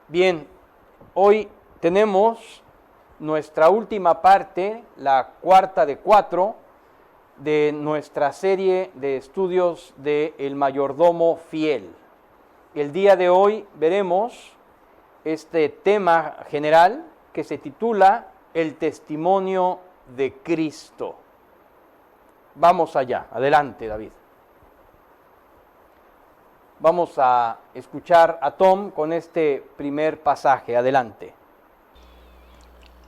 Bien, hoy tenemos nuestra última parte, la cuarta de 4, de nuestra serie de estudios de El mayordomo fiel. El día de hoy veremos este tema general que se titula El testimonio de Cristo. Vamos allá, adelante David. Vamos a escuchar a Tom con este primer pasaje, adelante.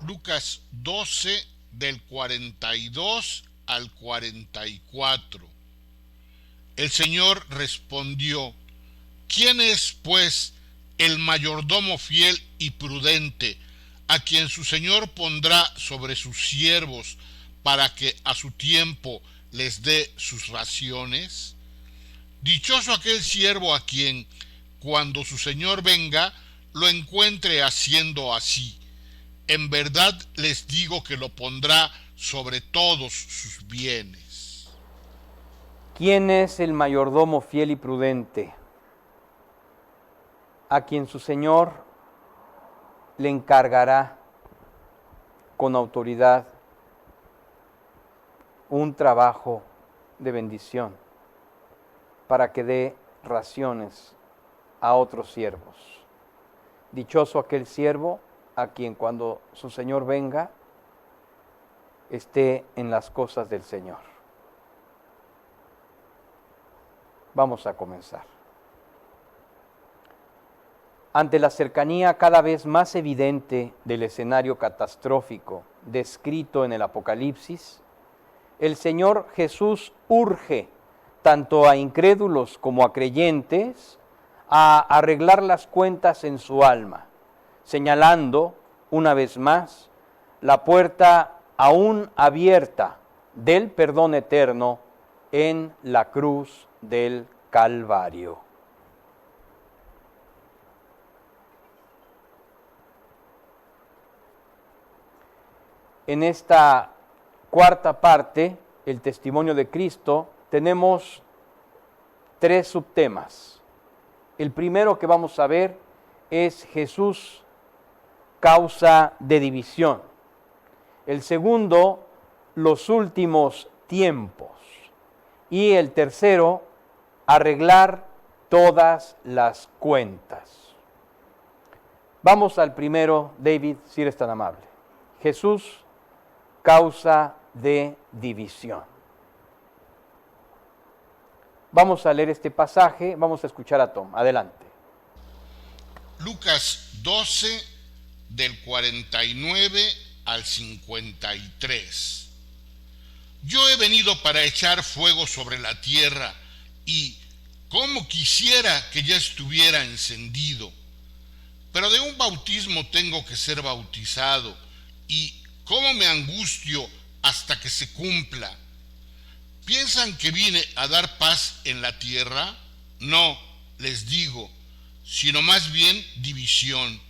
Lucas 12 del 42 al 44. El Señor respondió: ¿Quién es, pues, el mayordomo fiel y prudente, a quien su Señor pondrá sobre sus siervos para que a su tiempo les dé sus raciones? Dichoso aquel siervo a quien, cuando su Señor venga, lo encuentre haciendo así. En verdad les digo que lo pondrá sobre todos sus bienes. ¿Quién es el mayordomo fiel y prudente, a quien su Señor le encargará con autoridad un trabajo de bendición para que dé raciones a otros siervos? Dichoso aquel siervo a quien cuando su Señor venga esté en las cosas del Señor. Vamos a comenzar. Ante la cercanía cada vez más evidente del escenario catastrófico descrito en el Apocalipsis, el Señor Jesús urge tanto a incrédulos como a creyentes a arreglar las cuentas en su alma, señalando, una vez más, la puerta aún abierta del perdón eterno en la cruz del Calvario. En esta cuarta parte, el testimonio de Cristo, tenemos 3 subtemas. El primero que vamos a ver es Jesús, causa de división. El segundo, los últimos tiempos. Y el tercero, arreglar todas las cuentas. Vamos al primero, David, si eres tan amable. Jesús, causa de división. Vamos a leer este pasaje, vamos a escuchar a Tom. Adelante. Lucas 12 del 49 al 53. Yo he venido para echar fuego sobre la tierra y cómo quisiera que ya estuviera encendido. Pero de un bautismo tengo que ser bautizado y cómo me angustio hasta que se cumpla. ¿Piensan que vine a dar paz en la tierra? No, les digo, sino más bien división.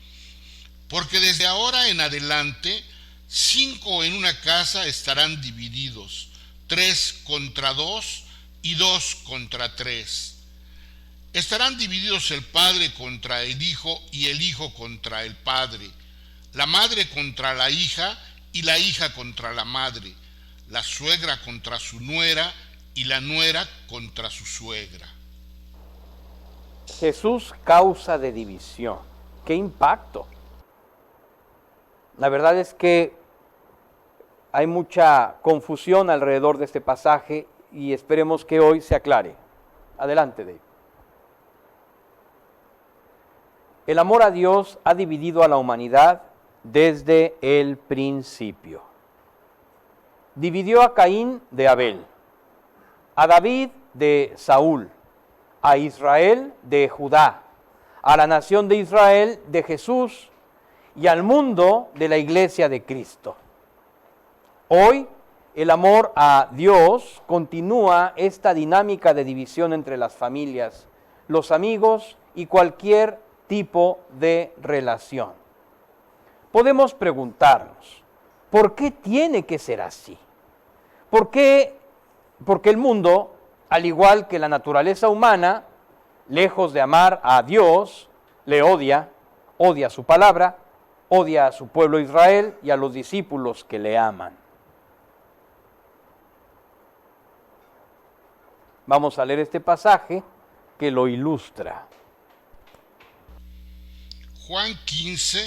Porque desde ahora en adelante, 5 en una casa estarán divididos, 3 contra 2 y 2 contra 3. Estarán divididos el padre contra el hijo y el hijo contra el padre, la madre contra la hija y la hija contra la madre, la suegra contra su nuera y la nuera contra su suegra. Jesús, causa de división. ¡Qué impacto! La verdad es que hay mucha confusión alrededor de este pasaje y esperemos que hoy se aclare. Adelante, Dave. El amor a Dios ha dividido a la humanidad desde el principio. Dividió a Caín de Abel, a David de Saúl, a Israel de Judá, a la nación de Israel de Jesús y al mundo de la iglesia de Cristo. Hoy, el amor a Dios continúa esta dinámica de división entre las familias, los amigos y cualquier tipo de relación. Podemos preguntarnos, ¿por qué tiene que ser así? ¿Por qué? Porque el mundo, al igual que la naturaleza humana, lejos de amar a Dios, le odia, odia su palabra, odia a su pueblo Israel y a los discípulos que le aman. Vamos a leer este pasaje que lo ilustra. Juan 15,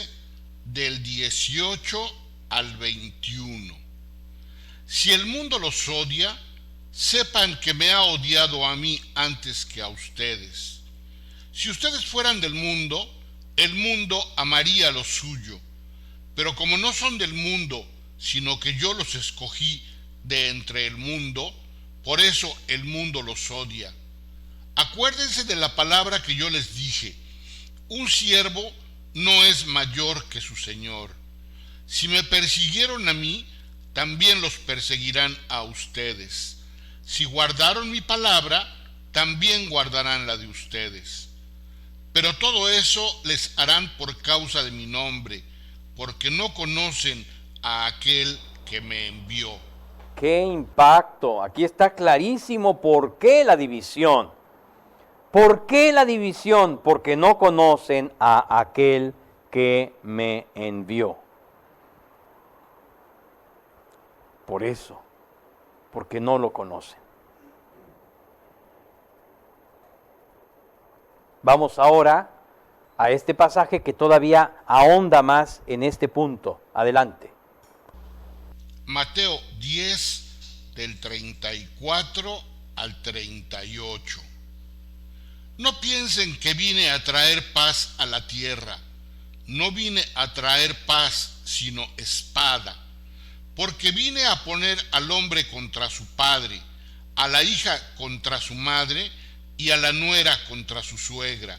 del 18 al 21. Si el mundo los odia, sepan que me ha odiado a mí antes que a ustedes. Si ustedes fueran del mundo, el mundo amaría lo suyo. Pero como no son del mundo, sino que yo los escogí de entre el mundo, por eso el mundo los odia. Acuérdense de la palabra que yo les dije: un siervo no es mayor que su señor. Si me persiguieron a mí, también los perseguirán a ustedes. Si guardaron mi palabra, también guardarán la de ustedes. Pero todo eso les harán por causa de mi nombre, porque no conocen a aquel que me envió. ¡Qué impacto! Aquí está clarísimo por qué la división. ¿Por qué la división? Porque no conocen a aquel que me envió. Por eso, porque no lo conocen. Vamos ahora a este pasaje que todavía ahonda más en este punto. Adelante. Mateo 10, del 34 al 38. No piensen que vine a traer paz a la tierra. No vine a traer paz, sino espada. Porque vine a poner al hombre contra su padre, a la hija contra su madre y a la nuera contra su suegra.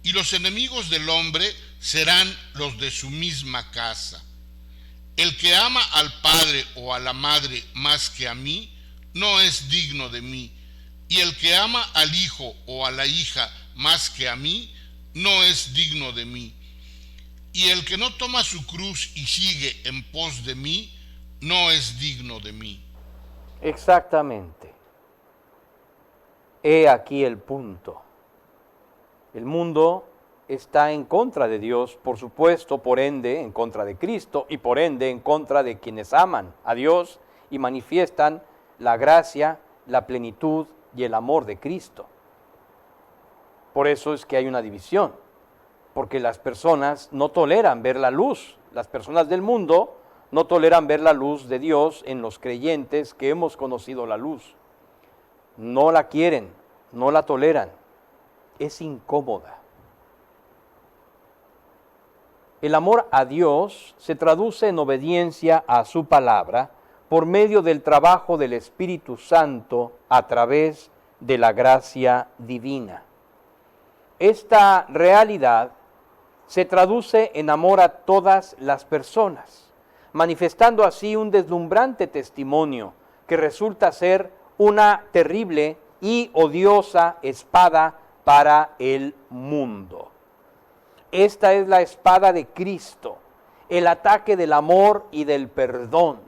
Y los enemigos del hombre serán los de su misma casa. El que ama al padre o a la madre más que a mí, no es digno de mí. Y el que ama al hijo o a la hija más que a mí, no es digno de mí. Y el que no toma su cruz y sigue en pos de mí, no es digno de mí. Exactamente. He aquí el punto. El mundo está en contra de Dios, por supuesto, por ende, en contra de Cristo y por ende en contra de quienes aman a Dios y manifiestan la gracia, la plenitud y el amor de Cristo. Por eso es que hay una división, porque las personas no toleran ver la luz. Las personas del mundo no toleran ver la luz de Dios en los creyentes que hemos conocido la luz. No la quieren, no la toleran. Es incómoda. El amor a Dios se traduce en obediencia a su palabra por medio del trabajo del Espíritu Santo a través de la gracia divina. Esta realidad se traduce en amor a todas las personas, manifestando así un deslumbrante testimonio que resulta ser una terrible y odiosa espada para el mundo. Esta es la espada de Cristo, el ataque del amor y del perdón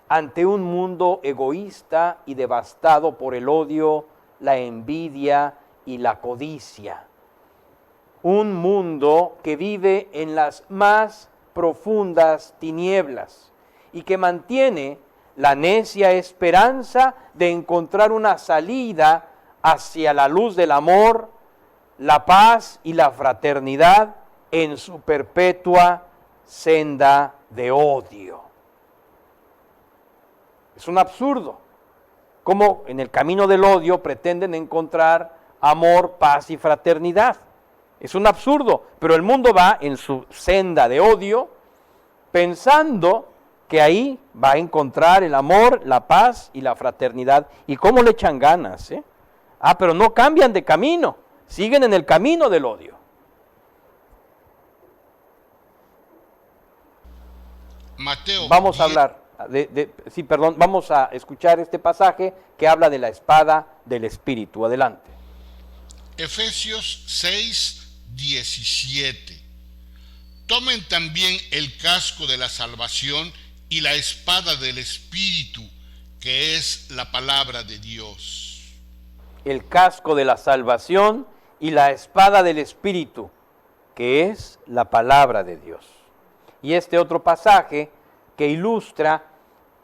ante un mundo egoísta y devastado por el odio, la envidia y la codicia. Un mundo que vive en las más profundas tinieblas y que mantiene la necia esperanza de encontrar una salida hacia la luz del amor, la paz y la fraternidad en su perpetua senda de odio. Es un absurdo cómo en el camino del odio pretenden encontrar amor, paz y fraternidad. Es un absurdo, pero el mundo va en su senda de odio pensando que ahí va a encontrar el amor, la paz y la fraternidad. ¿Y cómo le echan ganas? Pero no cambian de camino, siguen en el camino del odio. Mateo Vamos a 10, hablar, vamos a escuchar este pasaje que habla de la espada del Espíritu. Adelante. Efesios 6, 17. Tomen también el casco de la salvación y la espada del Espíritu, que es la palabra de Dios. El casco de la salvación y la espada del Espíritu. que es la palabra de Dios. Y este otro pasaje que ilustra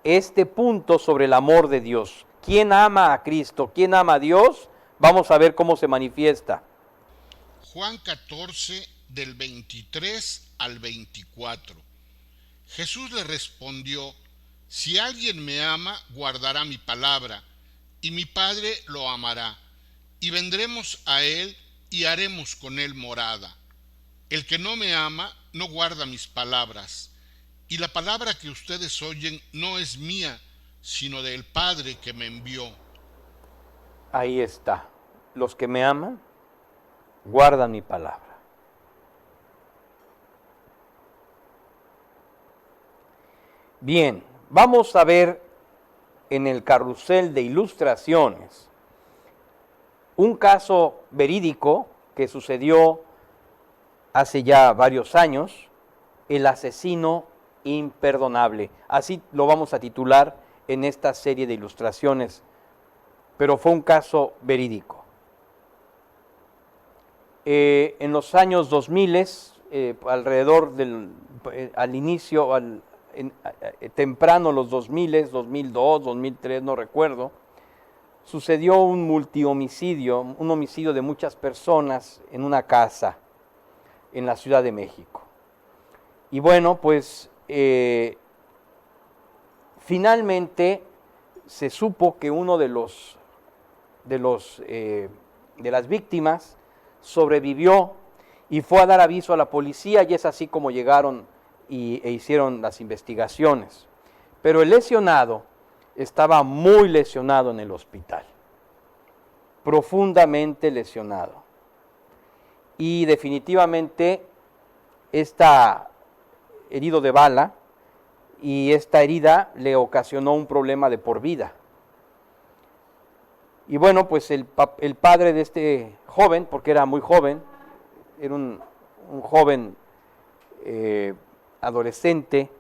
este punto sobre el amor de Dios. ¿Quién ama a Cristo? ¿Quién ama a Dios? Vamos a ver cómo se manifiesta. Juan 14, del 23 al 24. Jesús le respondió: si alguien me ama, guardará mi palabra, y mi Padre lo amará, y vendremos a él y haremos con él morada. El que no me ama, no guarda mis palabras, y la palabra que ustedes oyen no es mía, sino del Padre que me envió. Ahí está. Los que me aman, guardan mi palabra. Bien, vamos a ver en el carrusel de ilustraciones un caso verídico que sucedió hace ya varios años, el asesino imperdonable. Así lo vamos a titular en esta serie de ilustraciones, pero fue un caso verídico. En los años 2000, alrededor del, al inicio, temprano los 2000, 2002, 2003, no recuerdo, sucedió un multihomicidio, un homicidio de muchas personas en una casa en la Ciudad de México. Y bueno, pues finalmente se supo que uno de las víctimas sobrevivió y fue a dar aviso a la policía, y es así como llegaron e hicieron las investigaciones. Pero el lesionado estaba muy lesionado en el hospital, profundamente lesionado. Y definitivamente está herido de bala, y esta herida le ocasionó un problema de por vida. Y bueno, pues el padre de este joven, porque era muy joven, era un joven adolescente,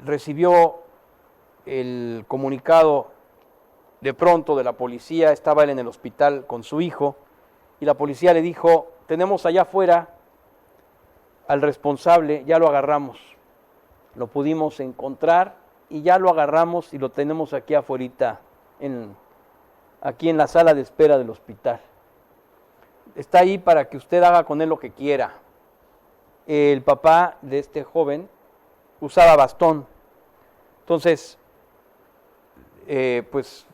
recibió el comunicado de pronto de la policía. Estaba él en el hospital con su hijo, y la policía le dijo: tenemos allá afuera al responsable, ya lo agarramos, lo pudimos encontrar y ya lo agarramos y lo tenemos aquí afuera, aquí en la sala de espera del hospital. Está ahí para que usted haga con él lo que quiera. El papá de este joven usaba bastón. Entonces, pues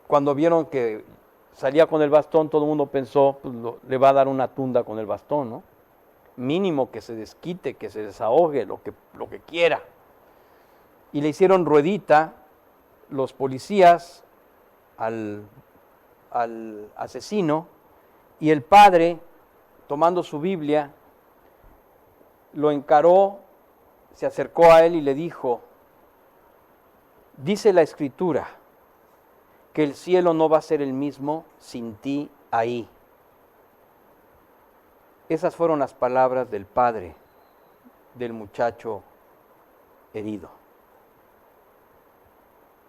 cuando vieron que salía con el bastón, todo el mundo pensó, pues le va a dar una tunda con el bastón, ¿no? Mínimo que se desquite, que se desahogue, lo que quiera. Y le hicieron ruedita los policías al asesino, y el padre, tomando su Biblia, lo encaró, se acercó a él y le dijo: dice la Escritura que el cielo no va a ser el mismo sin ti ahí. Esas fueron las palabras del padre del muchacho herido,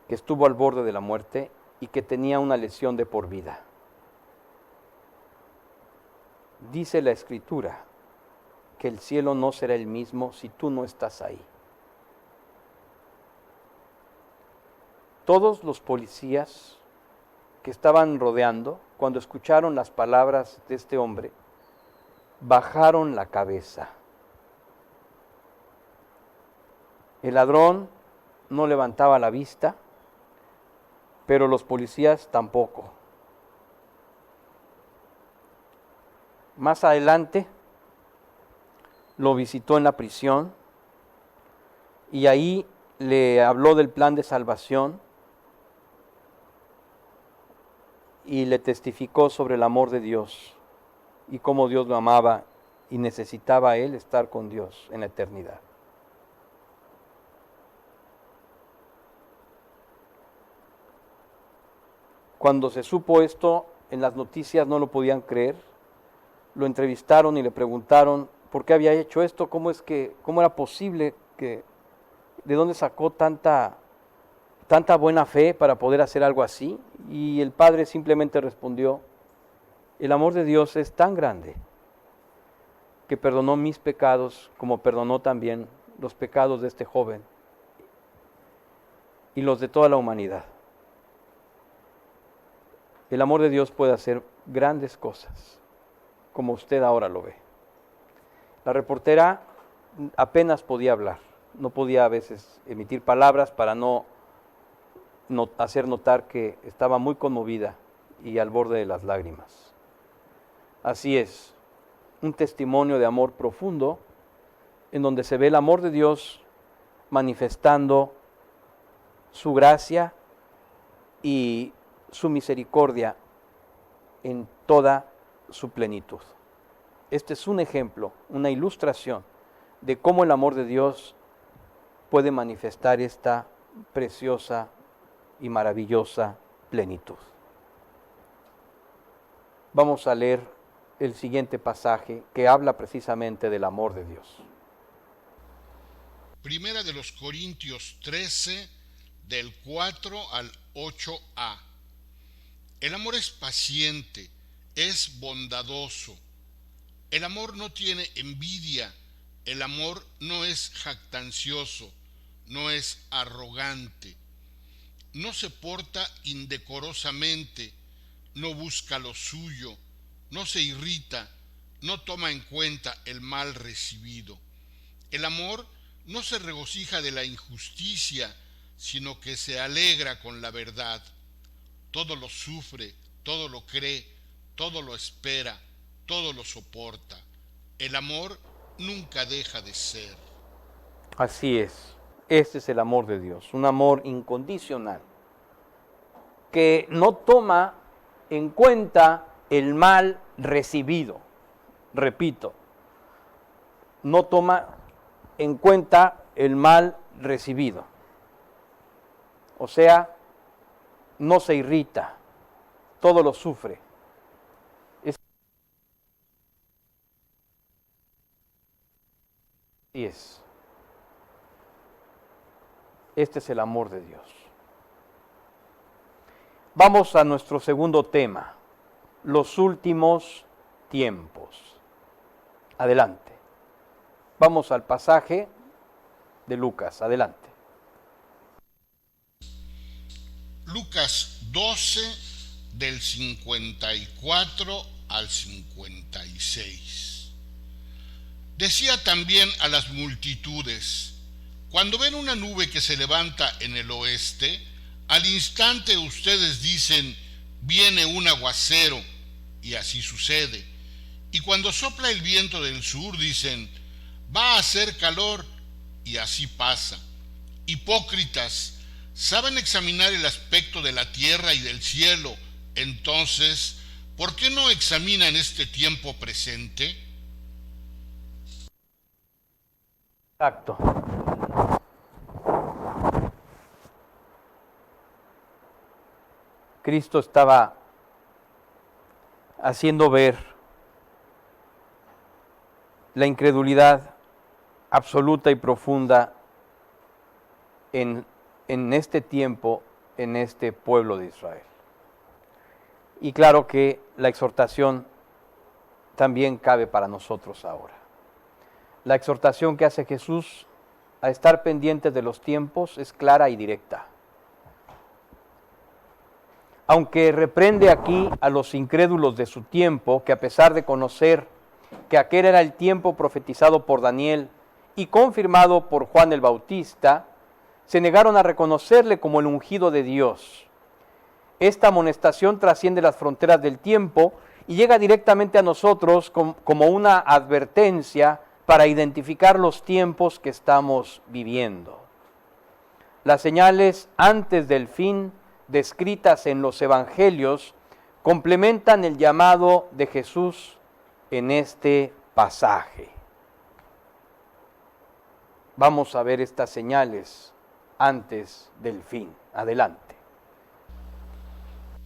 que estuvo al borde de la muerte y que tenía una lesión de por vida. Dice la Escritura que el cielo no será el mismo si tú no estás ahí. Todos los policías que estaban rodeando, cuando escucharon las palabras de este hombre, bajaron la cabeza. El ladrón no levantaba la vista, pero los policías tampoco. Más adelante lo visitó en la prisión, y ahí le habló del plan de salvación y le testificó sobre el amor de Dios y cómo Dios lo amaba y necesitaba a él estar con Dios en la eternidad. Cuando se supo esto, en las noticias no lo podían creer. Lo entrevistaron y le preguntaron por qué había hecho esto, cómo era posible, de dónde sacó tanta buena fe para poder hacer algo así. Y el padre simplemente respondió: El amor de Dios es tan grande que perdonó mis pecados como perdonó también los pecados de este joven y los de toda la humanidad. El amor de Dios puede hacer grandes cosas, como usted ahora lo ve. La reportera apenas podía hablar, no podía a veces emitir palabras para no hacer notar que estaba muy conmovida y al borde de las lágrimas. Así es, un testimonio de amor profundo en donde se ve el amor de Dios manifestando su gracia y su misericordia en toda su plenitud. Este es un ejemplo, una ilustración de cómo el amor de Dios puede manifestar esta preciosa y maravillosa plenitud. Vamos a leer el siguiente pasaje que habla precisamente del amor de Dios. Primera de los Corintios 13, del 4 al 8a. El amor es paciente, es bondadoso. El amor no tiene envidia, el amor no es jactancioso, no es arrogante, no se porta indecorosamente, no busca lo suyo, no se irrita, no toma en cuenta el mal recibido. El amor no se regocija de la injusticia, sino que se alegra con la verdad. Todo lo sufre, todo lo cree, todo lo espera, todo lo soporta. El amor nunca deja de ser. Así es, este es el amor de Dios, un amor incondicional, que no toma en cuenta el mal recibido. Repito, no toma en cuenta el mal recibido. O sea, no se irrita, todo lo sufre. Así es. Este es el amor de Dios. Vamos a nuestro segundo tema, los últimos tiempos. Adelante. Vamos al pasaje de Lucas. Adelante. Lucas 12, del 54 al 56. Decía también a las multitudes: cuando ven una nube que se levanta en el oeste, al instante ustedes dicen: viene un aguacero, y así sucede. Y cuando sopla el viento del sur, dicen: va a hacer calor, y así pasa. Hipócritas, saben examinar el aspecto de la tierra y del cielo, entonces, ¿por qué no examinan este tiempo presente? Exacto. Cristo estaba haciendo ver la incredulidad absoluta y profunda en este tiempo, en este pueblo de Israel. Y claro que la exhortación también cabe para nosotros ahora. La exhortación que hace Jesús a estar pendientes de los tiempos es clara y directa. Aunque reprende aquí a los incrédulos de su tiempo, que a pesar de conocer que aquel era el tiempo profetizado por Daniel y confirmado por Juan el Bautista, se negaron a reconocerle como el ungido de Dios. Esta amonestación trasciende las fronteras del tiempo y llega directamente a nosotros como una advertencia para identificar los tiempos que estamos viviendo. Las señales antes del fin descritas en los evangelios complementan el llamado de Jesús en este pasaje. Vamos a ver estas señales antes del fin. Adelante.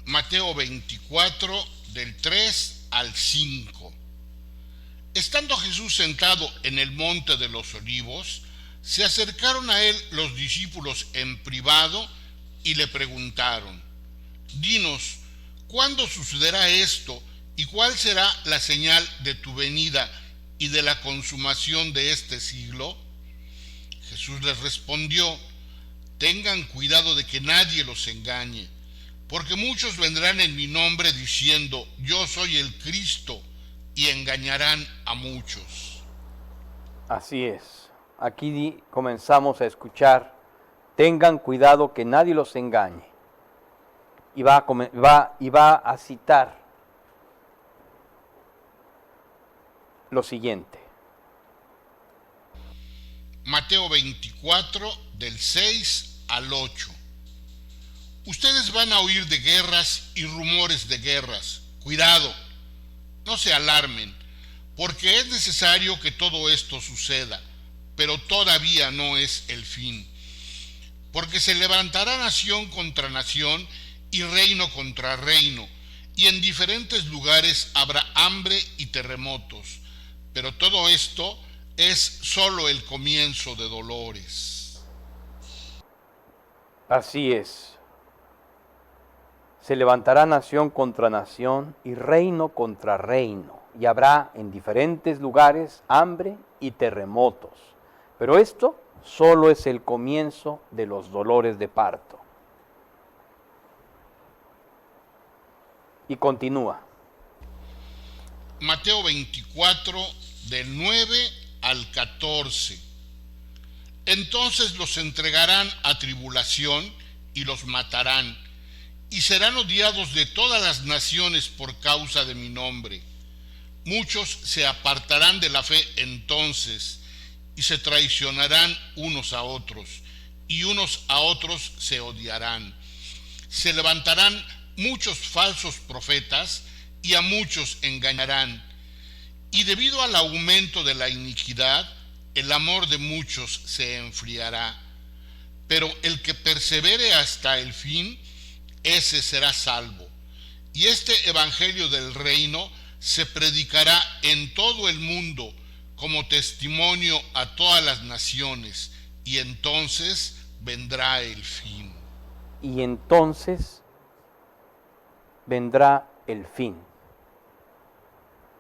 Mateo 24, del 3 al 5. Estando Jesús sentado en el monte de los olivos, se acercaron a él los discípulos en privado y le preguntaron: dinos, ¿cuándo sucederá esto ¿Y cuál será la señal de tu venida y de la consumación de este siglo? Jesús les respondió: tengan cuidado de que nadie los engañe, porque muchos vendrán en mi nombre diciendo: yo soy el Cristo, y engañarán a muchos. Así es. Aquí comenzamos a escuchar: tengan cuidado que nadie los engañe. Y va a citar lo siguiente. Mateo 24, del 6 al 8. Ustedes van a oír de guerras y rumores de guerras. Cuidado, no se alarmen, porque es necesario que todo esto suceda, pero todavía no es el fin. Porque se levantará nación contra nación y reino contra reino, y en diferentes lugares habrá hambre y terremotos. Pero todo esto es solo el comienzo de dolores. Así es. Se levantará nación contra nación y reino contra reino, y habrá en diferentes lugares hambre y terremotos. Pero esto solo es el comienzo de los dolores de parto. Y continúa. Mateo 24, del 9 al 14. Entonces los entregarán a tribulación y los matarán, y serán odiados de todas las naciones por causa de mi nombre. Muchos se apartarán de la fe entonces, y se traicionarán unos a otros, y unos a otros se odiarán. Se levantarán muchos falsos profetas, y a muchos engañarán. Y debido al aumento de la iniquidad, el amor de muchos se enfriará. Pero el que persevere hasta el fin, ese será salvo. Y este evangelio del reino se predicará en todo el mundo como testimonio a todas las naciones, y entonces vendrá el fin. Y entonces vendrá el fin.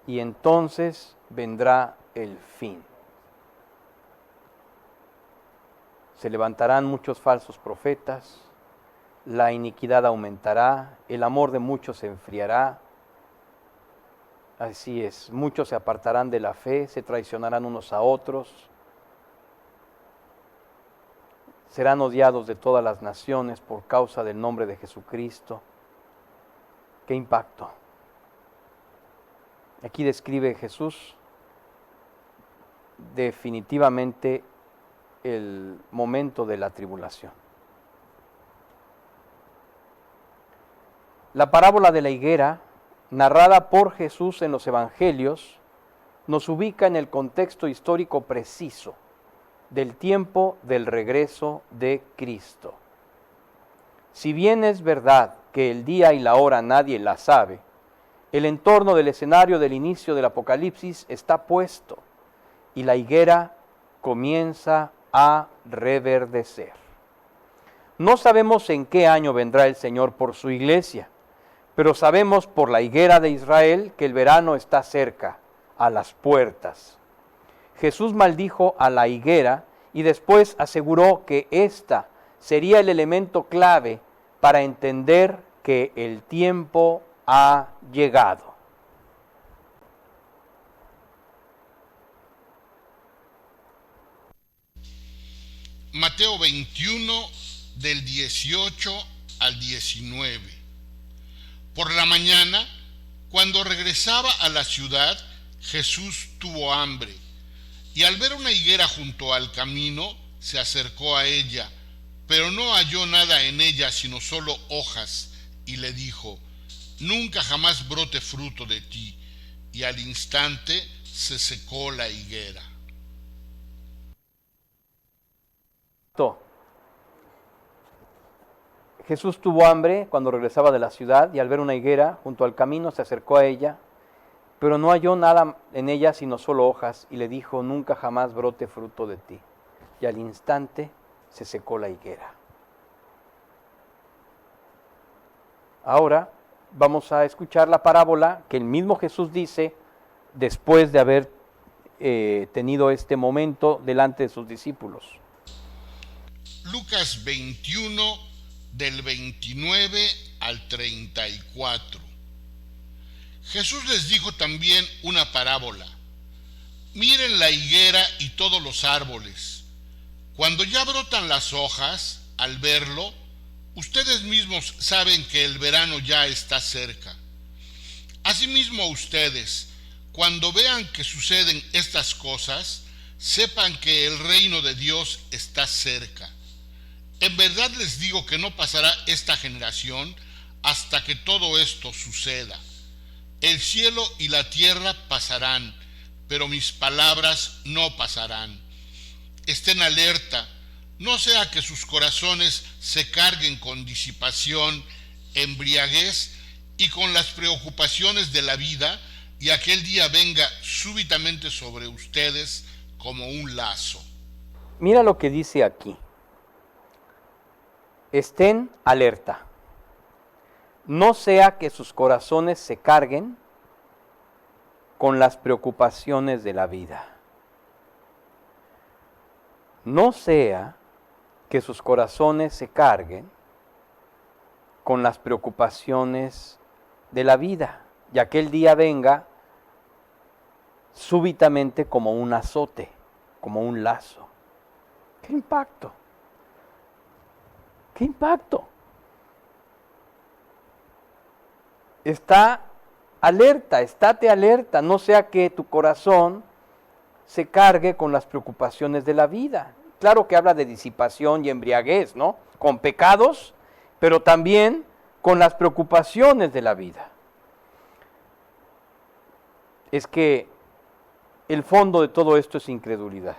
Y entonces vendrá el fin. Se levantarán muchos falsos profetas, la iniquidad aumentará, el amor de muchos se enfriará. Así es, muchos se apartarán de la fe, se traicionarán unos a otros, serán odiados de todas las naciones por causa del nombre de Jesucristo. ¡Qué impacto! Aquí describe Jesús definitivamente el momento de la tribulación. La parábola de la higuera, narrada por Jesús en los Evangelios, nos ubica en el contexto histórico preciso del tiempo del regreso de Cristo. Si bien es verdad que el día y la hora nadie la sabe, el entorno del escenario del inicio del Apocalipsis está puesto y la higuera comienza a reverdecer. No sabemos en qué año vendrá el Señor por su iglesia, pero sabemos por la higuera de Israel que el verano está cerca, a las puertas. Jesús maldijo a la higuera y después aseguró que ésta sería el elemento clave para entender que el tiempo ha llegado. Mateo 21, del 18 al 19. Por la mañana, cuando regresaba a la ciudad, Jesús tuvo hambre, y al ver una higuera junto al camino, se acercó a ella, pero no halló nada en ella sino solo hojas, y le dijo: nunca jamás brote fruto de ti. Y al instante se secó la higuera. Jesús tuvo hambre cuando regresaba de la ciudad y al ver una higuera junto al camino se acercó a ella, pero no halló nada en ella sino solo hojas, y le dijo: nunca jamás brote fruto de ti. Y al instante se secó la higuera. Ahora vamos a escuchar la parábola que el mismo Jesús dice después de haber tenido este momento delante de sus discípulos. Lucas 21, del 29 al 34. Jesús les dijo también una parábola. Miren la higuera y todos los árboles. Cuando ya brotan las hojas, al verlo, ustedes mismos saben que el verano ya está cerca. Asimismo ustedes, cuando vean que suceden estas cosas, sepan que el reino de Dios está cerca. En verdad les digo que no pasará esta generación hasta que todo esto suceda. El cielo y la tierra pasarán, pero mis palabras no pasarán. Estén alerta, no sea que sus corazones se carguen con disipación, embriaguez y con las preocupaciones de la vida, y aquel día venga súbitamente sobre ustedes como un lazo. Mira lo que dice aquí. Estén alerta. No sea que sus corazones se carguen con las preocupaciones de la vida. No sea que sus corazones se carguen con las preocupaciones de la vida, y aquel día venga súbitamente como un azote, como un lazo. ¡Qué impacto! ¡Qué impacto! Está alerta, estate alerta, no sea que tu corazón se cargue con las preocupaciones de la vida. Claro que habla de disipación y embriaguez, ¿no? Con pecados, pero también con las preocupaciones de la vida. Es que el fondo de todo esto es incredulidad.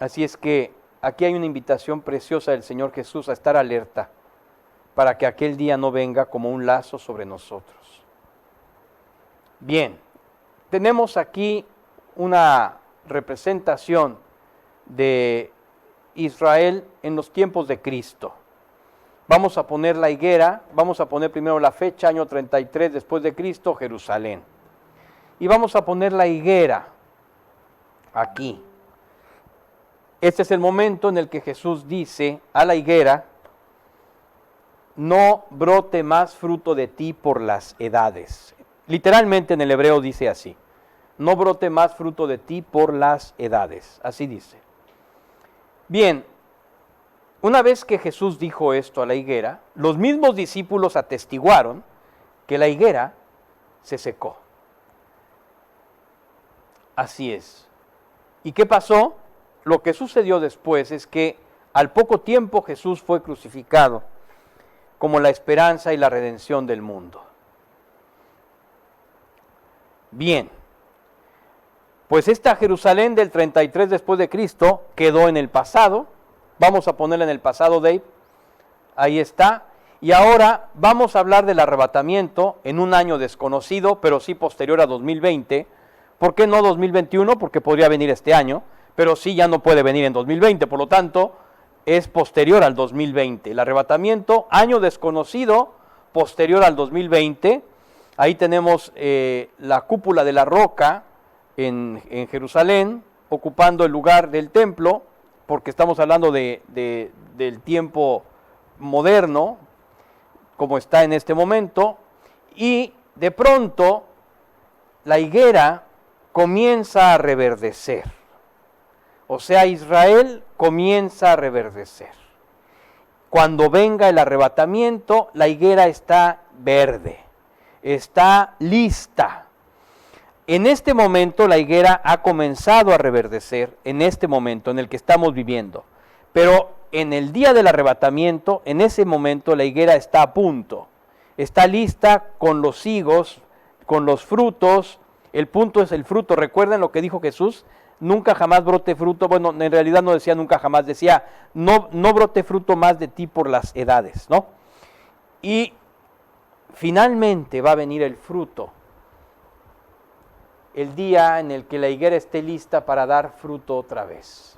Así es que aquí hay una invitación preciosa del Señor Jesús a estar alerta para que aquel día no venga como un lazo sobre nosotros. Bien, tenemos aquí una representación de Israel en los tiempos de Cristo. Vamos a poner la higuera, vamos a poner primero la fecha, año 33 después de Cristo, Jerusalén. Y vamos a poner la higuera aquí. Este es el momento en el que Jesús dice a la higuera: no brote más fruto de ti por las edades. Literalmente en el hebreo dice así: no brote más fruto de ti por las edades. Así dice. Bien, una vez que Jesús dijo esto a la higuera, los mismos discípulos atestiguaron que la higuera se secó. Así es. ¿Y qué pasó? Lo que sucedió después es que al poco tiempo Jesús fue crucificado como la esperanza y la redención del mundo. Bien, pues esta Jerusalén del 33 después de Cristo quedó en el pasado. Vamos a ponerla en el pasado, Dave. Ahí está. Y ahora vamos a hablar del arrebatamiento en un año desconocido, pero sí posterior a 2020. ¿Por qué no 2021? Porque podría venir este año, pero sí ya no puede venir en 2020. Por lo tanto, es posterior al 2020. El arrebatamiento, año desconocido, posterior al 2020. Ahí tenemos la cúpula de la roca en Jerusalén, ocupando el lugar del templo, porque estamos hablando del tiempo moderno, como está en este momento, y de pronto la higuera comienza a reverdecer. O sea, Israel comienza a reverdecer. Cuando venga el arrebatamiento, la higuera está verde, está lista. En este momento la higuera ha comenzado a reverdecer, en este momento en el que estamos viviendo. Pero en el día del arrebatamiento, en ese momento la higuera está a punto. Está lista con los higos, con los frutos. El punto es el fruto. ¿Recuerdan lo que dijo Jesús? Nunca jamás brote fruto. Bueno, en realidad no decía nunca jamás, decía no brote fruto más de ti por las edades, ¿no? Y finalmente va a venir el fruto. El día en el que la higuera esté lista para dar fruto otra vez.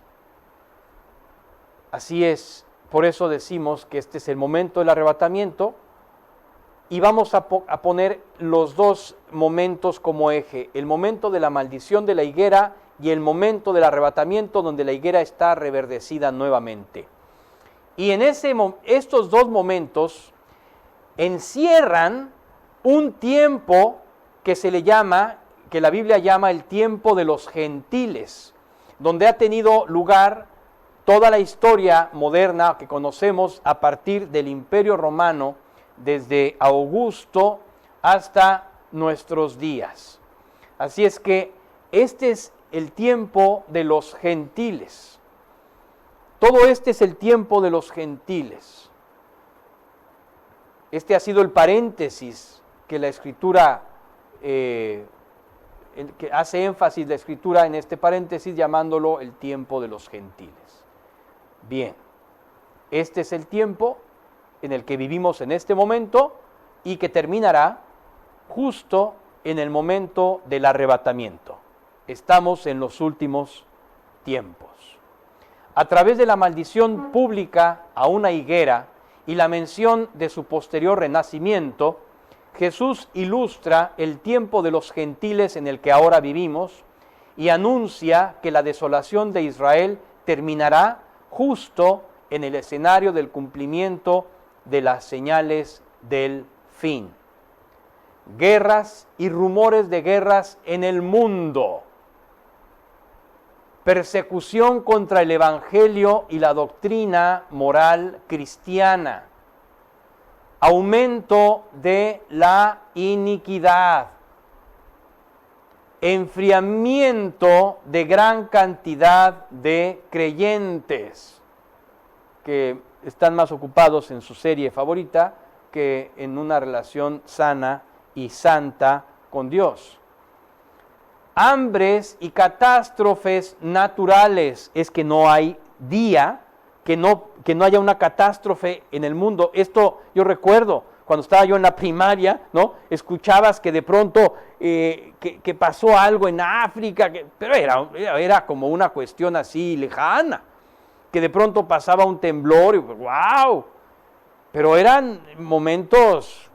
Así es, por eso decimos que este es el momento del arrebatamiento, y vamos a poner los dos momentos como eje, el momento de la maldición de la higuera y el momento del arrebatamiento donde la higuera está reverdecida nuevamente. Y en estos dos momentos encierran un tiempo que se le llama, que la Biblia llama el tiempo de los gentiles, donde ha tenido lugar toda la historia moderna que conocemos a partir del Imperio Romano, desde Augusto hasta nuestros días. Así es que este es el tiempo de los gentiles. Todo este es el tiempo de los gentiles. Este ha sido el paréntesis que la Escritura, que hace énfasis la Escritura en este paréntesis llamándolo el tiempo de los gentiles. Bien, este es el tiempo en el que vivimos en este momento y que terminará justo en el momento del arrebatamiento. Estamos en los últimos tiempos. A través de la maldición pública a una higuera y la mención de su posterior renacimiento, Jesús ilustra el tiempo de los gentiles en el que ahora vivimos y anuncia que la desolación de Israel terminará justo en el escenario del cumplimiento de las señales del fin. Guerras y rumores de guerras en el mundo. Persecución contra el Evangelio y la doctrina moral cristiana. Aumento de la iniquidad. Enfriamiento de gran cantidad de creyentes que están más ocupados en su serie favorita que en una relación sana y santa con Dios. Hambres y catástrofes naturales. Es que no hay día que no haya una catástrofe en el mundo. Esto yo recuerdo cuando estaba yo en la primaria, ¿no? Escuchabas que de pronto que pasó algo en África, pero era como una cuestión así lejana, que de pronto pasaba un temblor y ¡wow! Pero eran momentos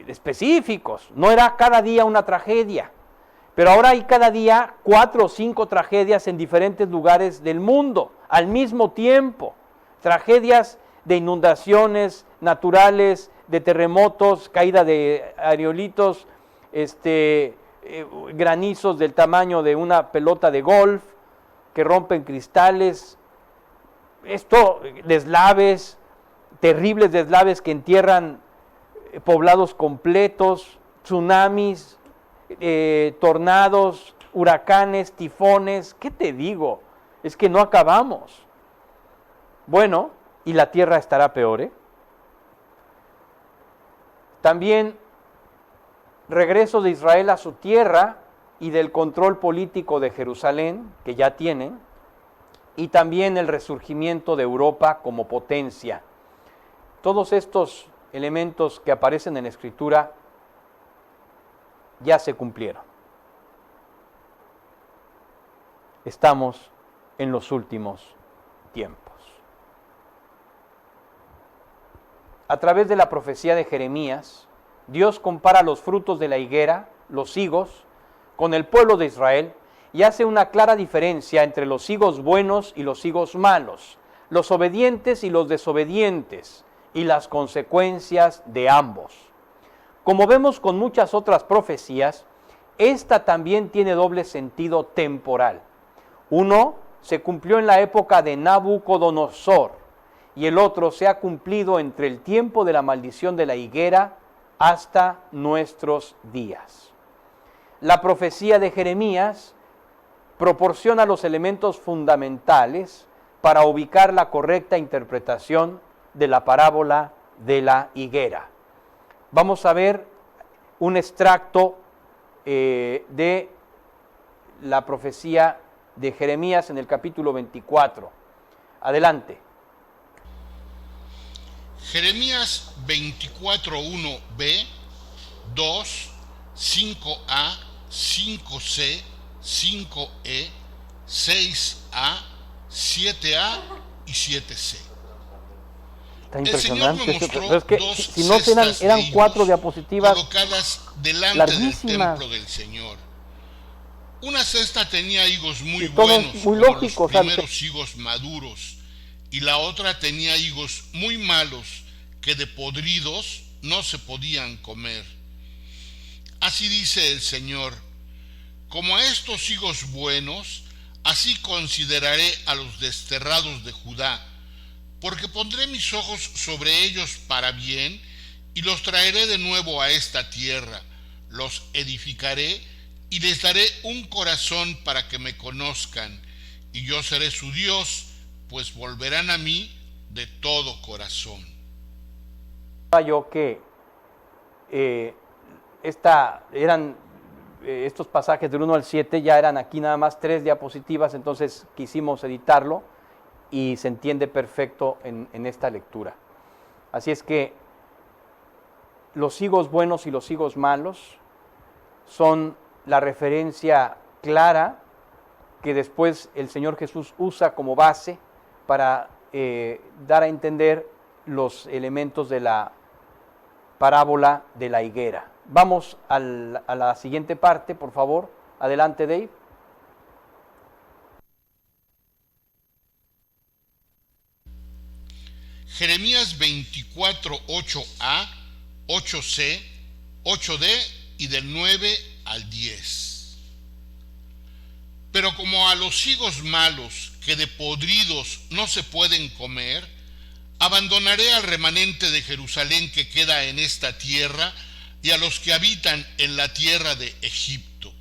específicos, no era cada día una tragedia. Pero ahora hay cada día 4 o 5 tragedias en diferentes lugares del mundo, al mismo tiempo. Tragedias de inundaciones naturales, de terremotos, caída de aerolitos, granizos del tamaño de una pelota de golf, que rompen cristales, deslaves, terribles deslaves que entierran poblados completos, tsunamis, tornados, huracanes, tifones. ¿Qué te digo? Es que no acabamos. Bueno, y la tierra estará peor, ¿eh? También regreso de Israel a su tierra y del control político de Jerusalén, que ya tienen, y también el resurgimiento de Europa como potencia. Todos estos elementos que aparecen en la Escritura ya se cumplieron. Estamos en los últimos tiempos. A través de la profecía de Jeremías, Dios compara los frutos de la higuera, los higos, con el pueblo de Israel y hace una clara diferencia entre los higos buenos y los higos malos, los obedientes y los desobedientes, y las consecuencias de ambos. Como vemos con muchas otras profecías, esta también tiene doble sentido temporal. Uno se cumplió en la época de Nabucodonosor y el otro se ha cumplido entre el tiempo de la maldición de la higuera hasta nuestros días. La profecía de Jeremías proporciona los elementos fundamentales para ubicar la correcta interpretación de la parábola de la higuera. Vamos a ver un extracto de la profecía de Jeremías en el capítulo 24. Adelante. Jeremías 24:1b, 2, 5a, 5c, 5e, 6a, 7a y 7c. Está El Señor impresionante. me mostró Pero es que dos si no cestas eran de higos 4 diapositivas colocadas delante larguísimas. del templo del Señor. Una cesta tenía higos muy Y todo buenos, muy como lógico, los o sea, primeros higos maduros, y la otra tenía higos muy malos, que de podridos no se podían comer. Así dice el Señor: como a estos higos buenos, así consideraré a los desterrados de Judá, porque pondré mis ojos sobre ellos para bien, y los traeré de nuevo a esta tierra, los edificaré, y les daré un corazón para que me conozcan, y yo seré su Dios, pues volverán a mí de todo corazón. Yo que estos pasajes del 1 al 7 ya eran aquí nada más 3 diapositivas, entonces quisimos editarlo y se entiende perfecto en esta lectura. Así es que los higos buenos y los higos malos son la referencia clara que después el Señor Jesús usa como base para dar a entender los elementos de la parábola de la higuera. Vamos a la siguiente parte, por favor. Adelante, Dave. Jeremías 24, 8a, 8c, 8d y del 9 al 10. Pero como a los higos malos que de podridos no se pueden comer, abandonaré al remanente de Jerusalén que queda en esta tierra y a los que habitan en la tierra de Egipto.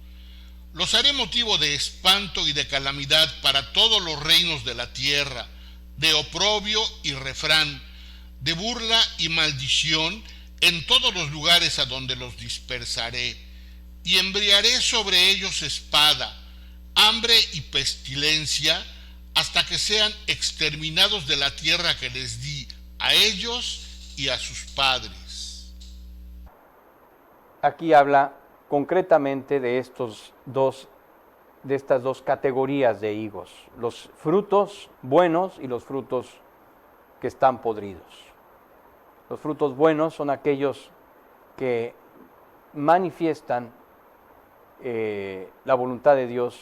Los haré motivo de espanto y de calamidad para todos los reinos de la tierra, de oprobio y refrán, de burla y maldición en todos los lugares a donde los dispersaré, y enviaré sobre ellos espada, hambre y pestilencia, hasta que sean exterminados de la tierra que les di a ellos y a sus padres. Aquí habla concretamente de estas dos categorías de higos, los frutos buenos y los frutos que están podridos. Los frutos buenos son aquellos que manifiestan la voluntad de Dios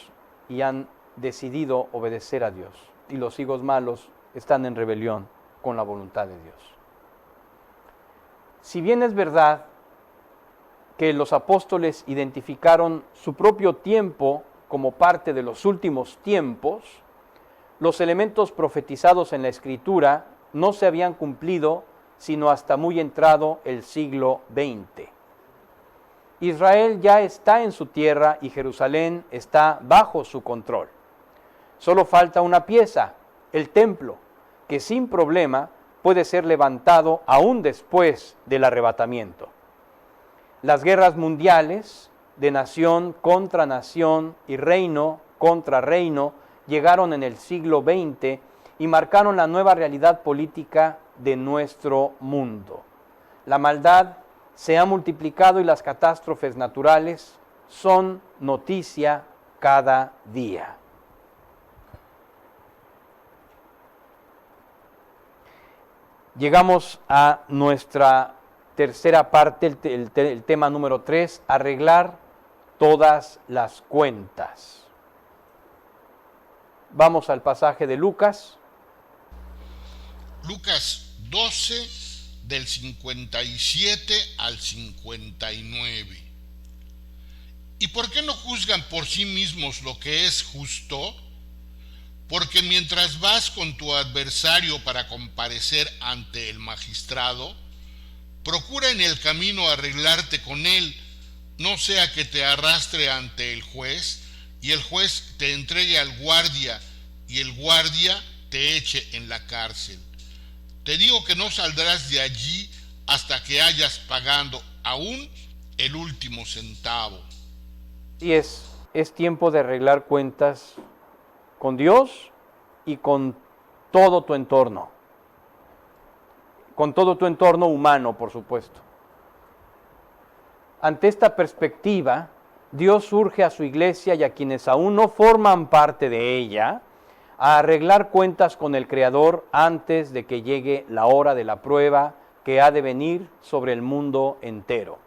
y han decidido obedecer a Dios, y los higos malos están en rebelión con la voluntad de Dios. Si bien es verdad que los apóstoles identificaron su propio tiempo como parte de los últimos tiempos, los elementos profetizados en la Escritura no se habían cumplido sino hasta muy entrado el siglo XX. Israel ya está en su tierra y Jerusalén está bajo su control. Solo falta una pieza, el templo, que sin problema puede ser levantado aún después del arrebatamiento. Las guerras mundiales de nación contra nación y reino contra reino llegaron en el siglo XX y marcaron la nueva realidad política de nuestro mundo. La maldad se ha multiplicado y las catástrofes naturales son noticia cada día. Llegamos a nuestra tercera parte, el tema número 3, arreglar todas las cuentas. Vamos al pasaje de Lucas. Lucas 12, del 57 al 59. ¿Y por qué no juzgan por sí mismos lo que es justo? Porque mientras vas con tu adversario para comparecer ante el magistrado, procura en el camino arreglarte con él, no sea que te arrastre ante el juez, y el juez te entregue al guardia, y el guardia te eche en la cárcel. Te digo que no saldrás de allí hasta que hayas pagado aún el último centavo. Y es tiempo de arreglar cuentas con Dios y con todo tu entorno. Con todo tu entorno humano, por supuesto. Ante esta perspectiva, Dios urge a su iglesia y a quienes aún no forman parte de ella a arreglar cuentas con el Creador antes de que llegue la hora de la prueba que ha de venir sobre el mundo entero.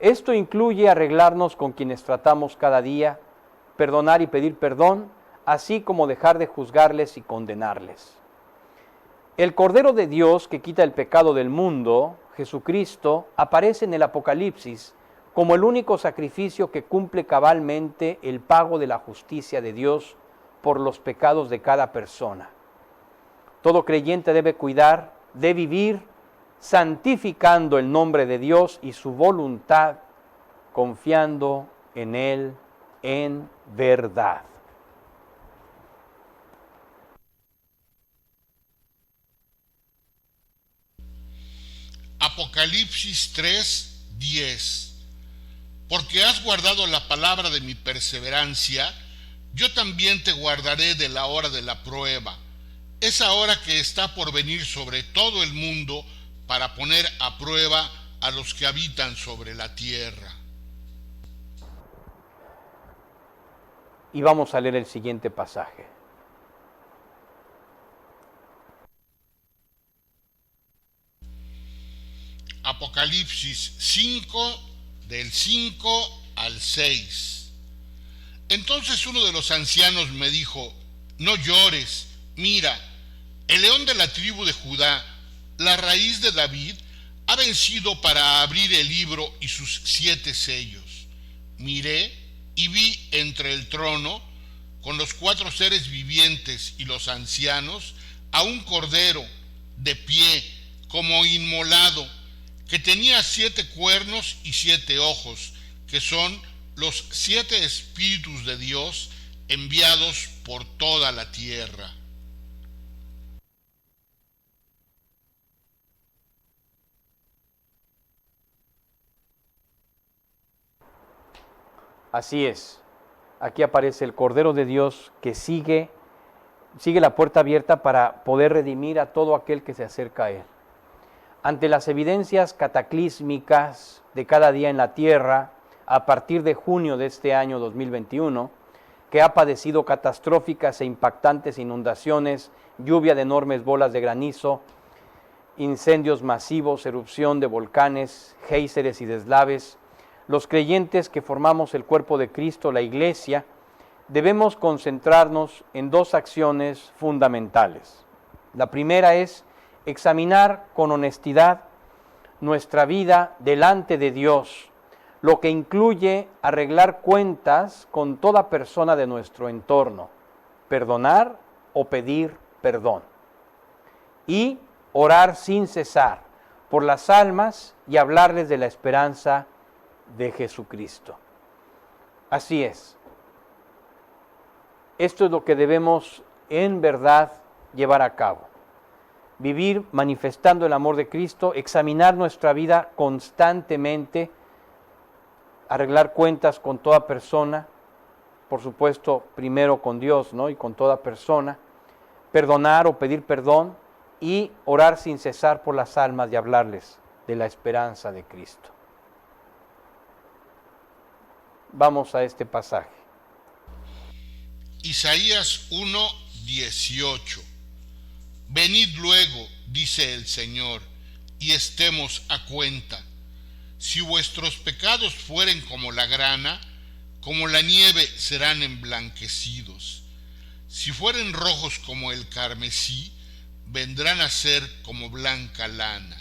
Esto incluye arreglarnos con quienes tratamos cada día, perdonar y pedir perdón, así como dejar de juzgarles y condenarles. El Cordero de Dios que quita el pecado del mundo, Jesucristo, aparece en el Apocalipsis como el único sacrificio que cumple cabalmente el pago de la justicia de Dios por los pecados de cada persona. Todo creyente debe cuidar de vivir santificando el nombre de Dios y su voluntad, confiando en Él en verdad. Apocalipsis 3:10. Porque has guardado la palabra de mi perseverancia, yo también te guardaré de la hora de la prueba, esa hora que está por venir sobre todo el mundo para poner a prueba a los que habitan sobre la tierra. Y vamos a leer el siguiente pasaje. Apocalipsis 5, del 5 al 6. Entonces uno de los ancianos me dijo: no llores, mira, el león de la tribu de Judá, la raíz de David, ha vencido para abrir el libro y sus 7 sellos. Miré y vi entre el trono, con los 4 seres vivientes y los ancianos, a un cordero de pie como inmolado, que tenía 7 cuernos y 7 ojos, que son los 7 espíritus de Dios enviados por toda la tierra. Así es, aquí aparece el Cordero de Dios que sigue la puerta abierta para poder redimir a todo aquel que se acerca a Él. Ante las evidencias cataclísmicas de cada día en la tierra, a partir de junio de este año 2021, que ha padecido catastróficas e impactantes inundaciones, lluvia de enormes bolas de granizo, incendios masivos, erupción de volcanes, géiseres y deslaves, los creyentes que formamos el cuerpo de Cristo, la Iglesia, debemos concentrarnos en 2 acciones fundamentales. La primera es examinar con honestidad nuestra vida delante de Dios, lo que incluye arreglar cuentas con toda persona de nuestro entorno, perdonar o pedir perdón, y orar sin cesar por las almas y hablarles de la esperanza de Jesucristo. Así es. Esto es lo que debemos en verdad llevar a cabo. Vivir manifestando el amor de Cristo, examinar nuestra vida constantemente, arreglar cuentas con toda persona, por supuesto, primero con Dios, ¿no? Y con toda persona, perdonar o pedir perdón y orar sin cesar por las almas y hablarles de la esperanza de Cristo. Vamos a este pasaje. Isaías 1:18. Venid luego, dice el Señor, y estemos a cuenta. Si vuestros pecados fueren como la grana, como la nieve serán emblanquecidos. Si fueren rojos como el carmesí, vendrán a ser como blanca lana.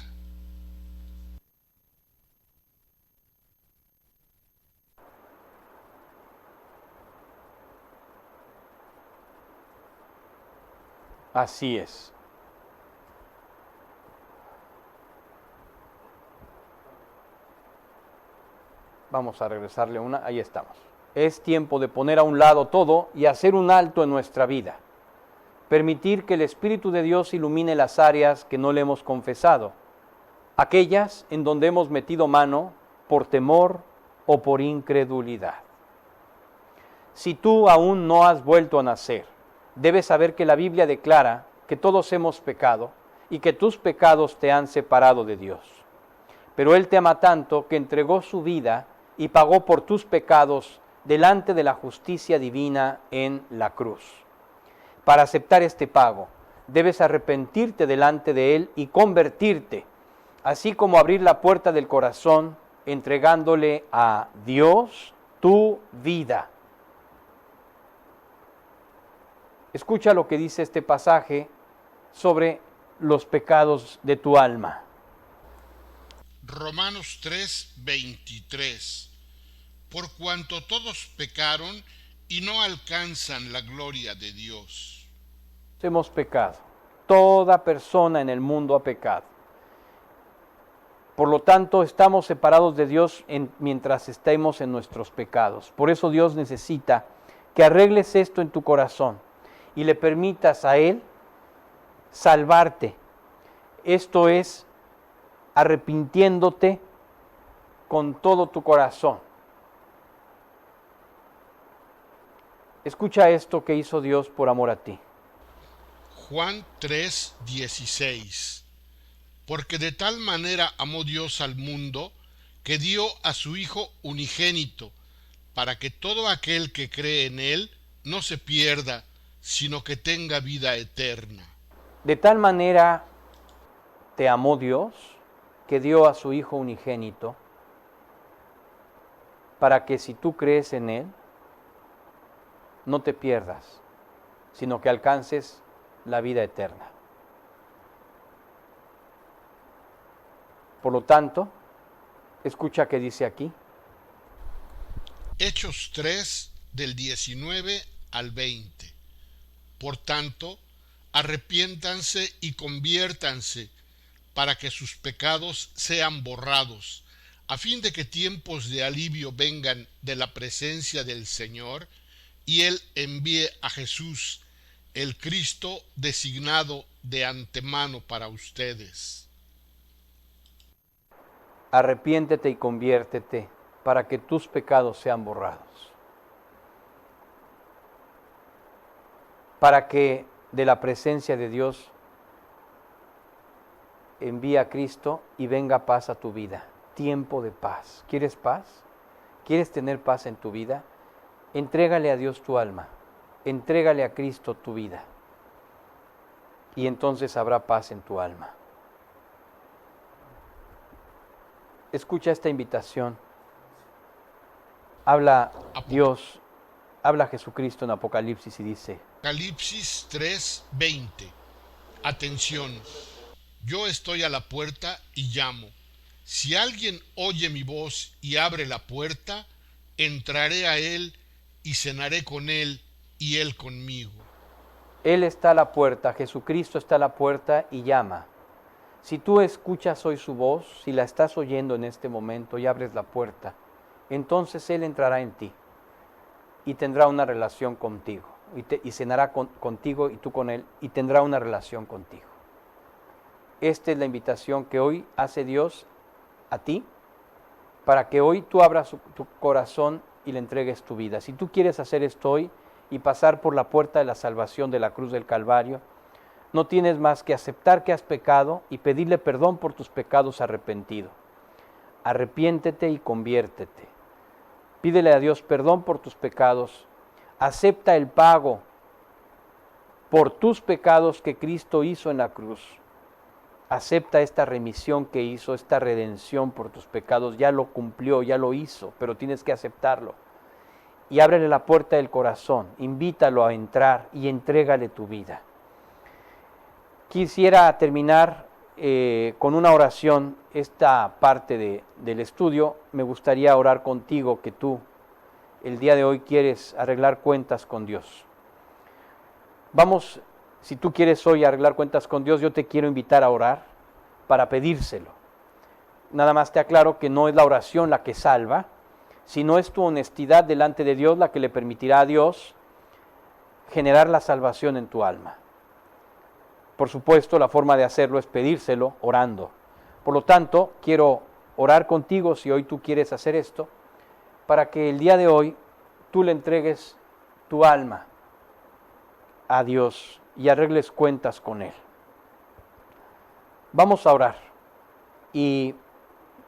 Así es. Vamos a regresarle una, ahí estamos. Es tiempo de poner a un lado todo y hacer un alto en nuestra vida. Permitir que el Espíritu de Dios ilumine las áreas que no le hemos confesado, aquellas en donde hemos metido mano por temor o por incredulidad. Si tú aún no has vuelto a nacer, debes saber que la Biblia declara que todos hemos pecado y que tus pecados te han separado de Dios. Pero Él te ama tanto que entregó su vida y pagó por tus pecados delante de la justicia divina en la cruz. para aceptar este pago. Debes arrepentirte delante de Él y convertirte, así como abrir la puerta del corazón, entregándole a Dios tu vida. Escucha lo que dice este pasaje sobre los pecados de tu alma. Romanos 3:23. Por cuanto todos pecaron y no alcanzan la gloria de Dios. Hemos pecado. Toda persona en el mundo ha pecado. Por lo tanto, estamos separados de Dios mientras estemos en nuestros pecados. Por eso Dios necesita que arregles esto en tu corazón y le permitas a Él salvarte. Esto es arrepintiéndote con todo tu corazón. Escucha esto que hizo Dios por amor a ti. Juan 3:16. Porque de tal manera amó Dios al mundo, que dio a su Hijo unigénito, para que todo aquel que cree en Él no se pierda, sino que tenga vida eterna. De tal manera te amó Dios, que dio a su Hijo unigénito, para que si tú crees en Él, no te pierdas, sino que alcances la vida eterna. Por lo tanto, escucha que dice aquí. Hechos 3, del 19 al 20. Por tanto, arrepiéntanse y conviértanse, para que sus pecados sean borrados, a fin de que tiempos de alivio vengan de la presencia del Señor, y Él envíe a Jesús, el Cristo designado de antemano para ustedes. Arrepiéntete y conviértete para que tus pecados sean borrados. Para que de la presencia de Dios envíe a Cristo y venga paz a tu vida. Tiempo de paz. ¿Quieres paz? ¿Quieres tener paz en tu vida? Entrégale a Dios tu alma. Entrégale a Cristo tu vida. Y entonces habrá paz en tu alma. Escucha esta invitación. Habla Dios, habla Jesucristo en Apocalipsis y dice: Apocalipsis 3:20. Atención, yo estoy a la puerta y llamo. Si alguien oye mi voz y abre la puerta, entraré a él y cenaré con él y él conmigo. Él está a la puerta, Jesucristo está a la puerta y llama. Si tú escuchas hoy su voz, si la estás oyendo en este momento y abres la puerta, entonces Él entrará en ti y tendrá una relación contigo. Y cenará contigo y tú con Él y tendrá una relación contigo. Esta es la invitación que hoy hace Dios a ti, para que hoy tú abras tu corazón y le entregues tu vida. Si tú quieres hacer esto hoy y pasar por la puerta de la salvación de la cruz del Calvario, no tienes más que aceptar que has pecado y pedirle perdón por tus pecados arrepentido. Arrepiéntete y conviértete. Pídele a Dios perdón por tus pecados. Acepta el pago por tus pecados que Cristo hizo en la cruz. Acepta esta remisión que hizo, esta redención por tus pecados. Ya lo cumplió, ya lo hizo, pero tienes que aceptarlo. Y ábrele la puerta del corazón, invítalo a entrar y entrégale tu vida. Quisiera terminar con una oración, esta parte del estudio. Me gustaría orar contigo, que tú el día de hoy quieres arreglar cuentas con Dios. Vamos, si tú quieres hoy arreglar cuentas con Dios, yo te quiero invitar a orar para pedírselo. Nada más te aclaro que no es la oración la que salva, sino es tu honestidad delante de Dios la que le permitirá a Dios generar la salvación en tu alma. Por supuesto, la forma de hacerlo es pedírselo orando. Por lo tanto, quiero orar contigo si hoy tú quieres hacer esto, para que el día de hoy tú le entregues tu alma a Dios y arregles cuentas con Él. Vamos a orar y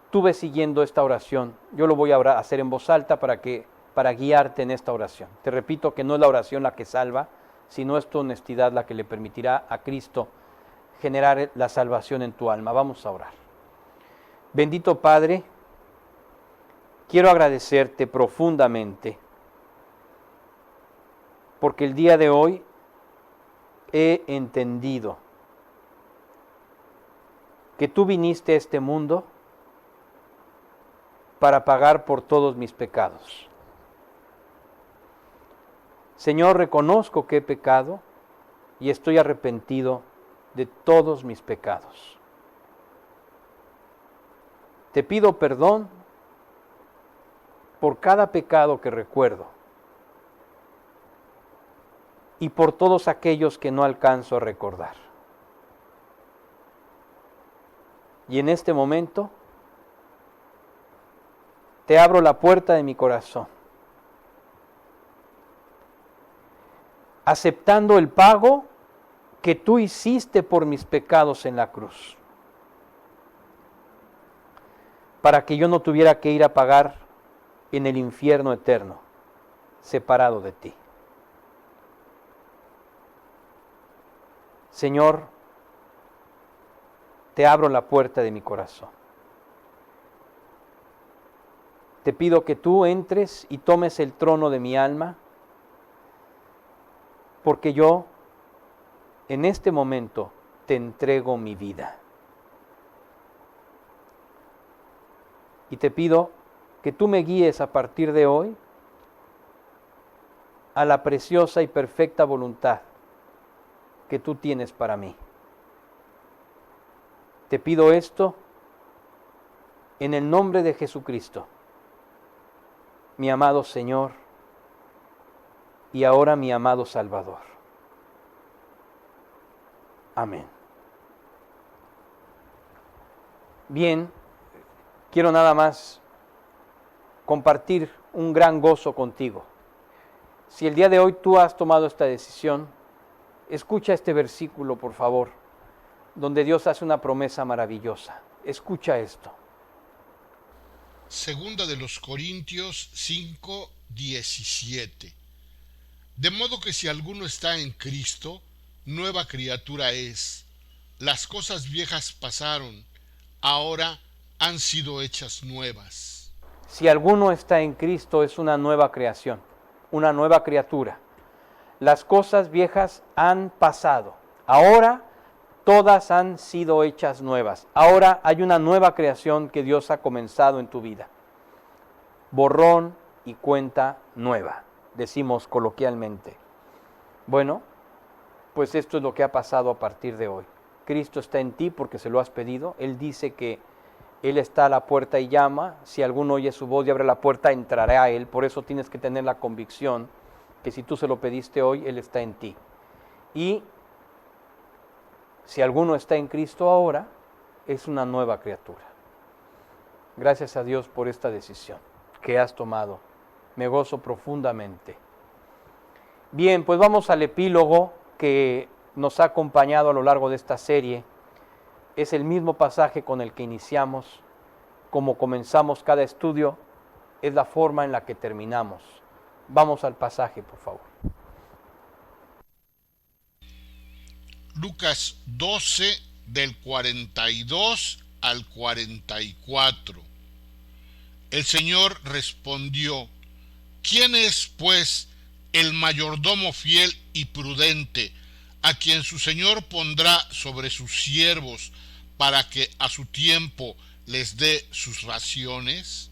tú ves siguiendo esta oración. Yo lo voy a hacer en voz alta para guiarte en esta oración. Te repito que no es la oración la que salva, sino es tu honestidad la que le permitirá a Cristo generar la salvación en tu alma. Vamos a orar. Bendito Padre, quiero agradecerte profundamente porque el día de hoy he entendido que tú viniste a este mundo para pagar por todos mis pecados. Señor, reconozco que he pecado y estoy arrepentido de todos mis pecados. Te pido perdón por cada pecado que recuerdo y por todos aquellos que no alcanzo a recordar. Y en este momento te abro la puerta de mi corazón, aceptando el pago que tú hiciste por mis pecados en la cruz, para que yo no tuviera que ir a pagar en el infierno eterno, separado de ti. Señor, te abro la puerta de mi corazón. Te pido que tú entres y tomes el trono de mi alma, porque yo en este momento te entrego mi vida. Y te pido que tú me guíes a partir de hoy a la preciosa y perfecta voluntad que tú tienes para mí. Te pido esto en el nombre de Jesucristo, mi amado Señor y ahora mi amado Salvador. Amén. Bien, quiero nada más compartir un gran gozo contigo. Si el día de hoy tú has tomado esta decisión, escucha este versículo, por favor, donde Dios hace una promesa maravillosa. Escucha esto. Segunda de los Corintios 5:17. De modo que si alguno está en Cristo, nueva criatura es. Las cosas viejas pasaron, ahora han sido hechas nuevas. Si alguno está en Cristo, es una nueva creación, una nueva criatura. Las cosas viejas han pasado, ahora todas han sido hechas nuevas. Ahora hay una nueva creación que Dios ha comenzado en tu vida. Borrón y cuenta nueva, decimos coloquialmente. Bueno, pues esto es lo que ha pasado a partir de hoy. Cristo está en ti porque se lo has pedido. Él dice que Él está a la puerta y llama. Si alguno oye su voz y abre la puerta, entrará a Él. Por eso tienes que tener la convicción que si tú se lo pediste hoy, Él está en ti. Y si alguno está en Cristo ahora, es una nueva criatura. Gracias a Dios por esta decisión que has tomado. Me gozo profundamente. Bien, pues vamos al epílogo que nos ha acompañado a lo largo de esta serie. Es el mismo pasaje con el que iniciamos. Como comenzamos cada estudio, es la forma en la que terminamos. Vamos al pasaje, por favor. Lucas 12, del 42 al 44. El Señor respondió: ¿Quién es, pues, el mayordomo fiel y prudente, a quien su Señor pondrá sobre sus siervos para que a su tiempo les dé sus raciones?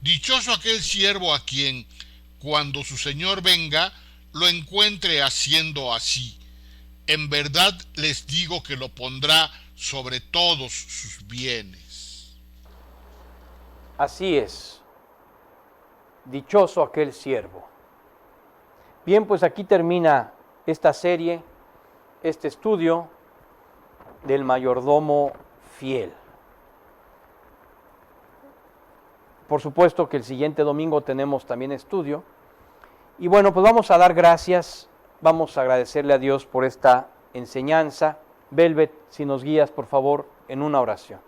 Dichoso aquel siervo a quien, cuando su Señor venga, lo encuentre haciendo así. En verdad les digo que lo pondrá sobre todos sus bienes. Así es. Dichoso aquel siervo. Bien, pues aquí termina esta serie, este estudio del mayordomo fiel. Por supuesto que el siguiente domingo tenemos también estudio. Y bueno, pues vamos a dar gracias, vamos a agradecerle a Dios por esta enseñanza. Velvet, si nos guías, por favor, en una oración.